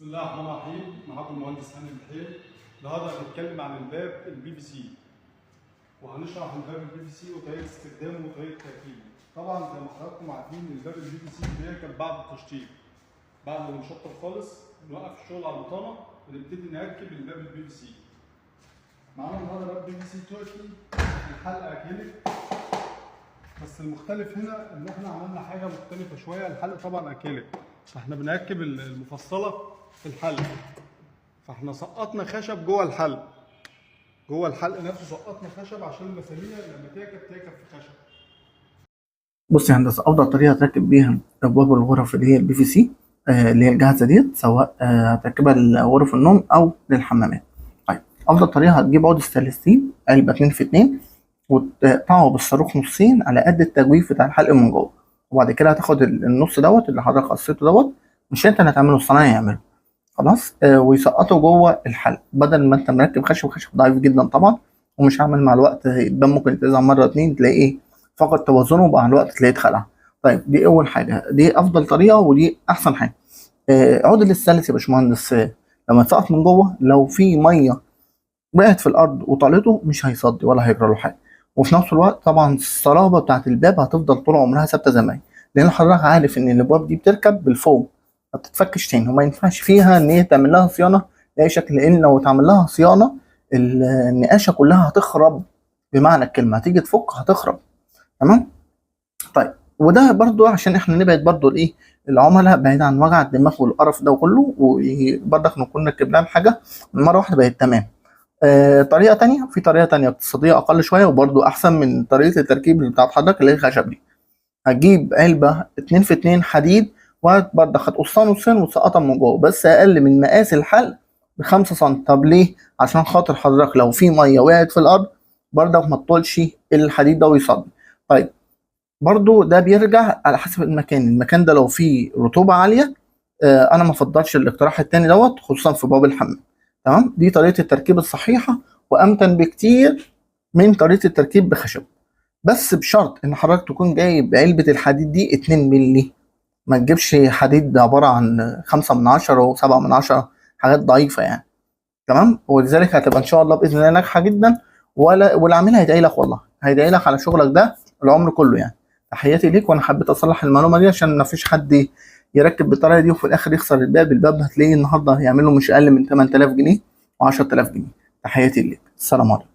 بسم الله الرحمن الرحيم. معاكم المهندس هاني الحيل. النهارده هنتكلم عن الباب البي في سي، وهنشرح الباب البي في سي وطريقه استخدامه وطريقه تركيبه. طبعا زي ما حضراتكم عارفين الباب البي في سي بيركب بعد التشطيب، بعد ما نشطب خالص نوقف الشغل على البطانه ونبتدي نركب الباب البي في سي. معانا النهارده باب بي في سي تركي، الحلقه اكريليك، بس المختلف هنا ان احنا عملنا حاجه مختلفه شويه. الحلقه طبعا اكريليك، فاحنا بنركب المفصله في الحلق، فاحنا سقطنا خشب جوه الحلق، جوه الحلق نفسه سقطنا خشب عشان المسامير لما تركب في خشب. بص يا هندسه، افضل طريقه تركب بيها ابواب الغرف اللي هي البي في سي اللي هي الجاهزه ديت، سواء هتركبها لغرف النوم او للحمامات. طيب، افضل طريقه هتجيب عود ستانلسين علبه 2 في 2 وتقطعه بالصاروخ نصين على قد التجويف بتاع الحلق من جوه، وبعد كده هتاخد النص دوت اللي حضرتك قصيته دوت، مش انت اللي هتعمله، الصنايعي يعمله خلاص، ويسقطه جوه الحلق بدل ما انت مركب خشب ضعيف جدا طبعا، ومش عامل مع الوقت الباب ممكن يتقطع مره اتنين تلاقيه فقد توازنه ومع الوقت تلاقيه اتخلع. طيب، دي اول حاجه، دي افضل طريقه ودي احسن حاجه. عود الاستانلس يا باشمهندس، لما يتسقط من جوه لو في ميه وقعت في الارض وطالته مش هيصدي ولا هيجرى له حاجه، وفي نفس الوقت طبعا الصلابه بتاعت الباب هتفضل طول عمرها ثابته زي ما هي، لان حضرتك عارف ان الابواب دي بتركب بالفوم ما بتتفكش تاني، وما ينفعش فيها ان هي تعمل لها صيانه باي شكل، لان لو اتعمل لها صيانه النقاشه كلها هتخرب، بمعنى الكلمه هتيجي تفك هتخرب. تمام. طيب، وده برضو عشان احنا نبعد برضو الايه العملاء بعيد عن وجع الدماغ والقرف ده كله، وبرضك نكون ركب لها حاجه مره واحده بقت تمام. طريقه تانية، في طريقه تانية اقتصاديه اقل شويه وبرضو احسن من طريقه التركيب اللي بتاعت حضرتك اللي هي الخشب دي. هتجيب علبه 2 في 2 حديد، وبرضك هتقصها نصين وتسقطها من جوه بس اقل من مقاس الحلق ب5 سم. طب ليه؟ عشان خاطر حضرتك لو في ميه وقعت في الارض برضك ما تطولش الحديد ده ويصدي. طيب، برضو ده بيرجع على حسب المكان ده لو فيه رطوبة عالية، انا ما افضلش الاقتراح التاني دوت، خصوصا في باب الحمام. تمام، دي طريقة التركيب الصحيحة وامتن بكتير من طريقة التركيب بخشب، بس بشرط ان حضرتك تكون جايب علبة الحديد دي 2 مللي، ما تجيبش حديد عبارة عن 5 من 10 و7 من 10، حاجات ضعيفة يعني. تمام، ولذلك هتبقى ان شاء الله باذن الله ناجحة جدا، والعميل هيدعي لك، والله هيدعي لك على شغلك ده العمر كله يعني. تحياتي ليك، وانا حبيت اصلح المعلومه دي عشان ما فيش حد يركب بالطريقه دي وفي الاخر يخسر الباب هتلاقيه النهارده هيعمل له مش اقل من 8000 جنيه و10000 جنيه. تحياتي ليك، السلام عليكم.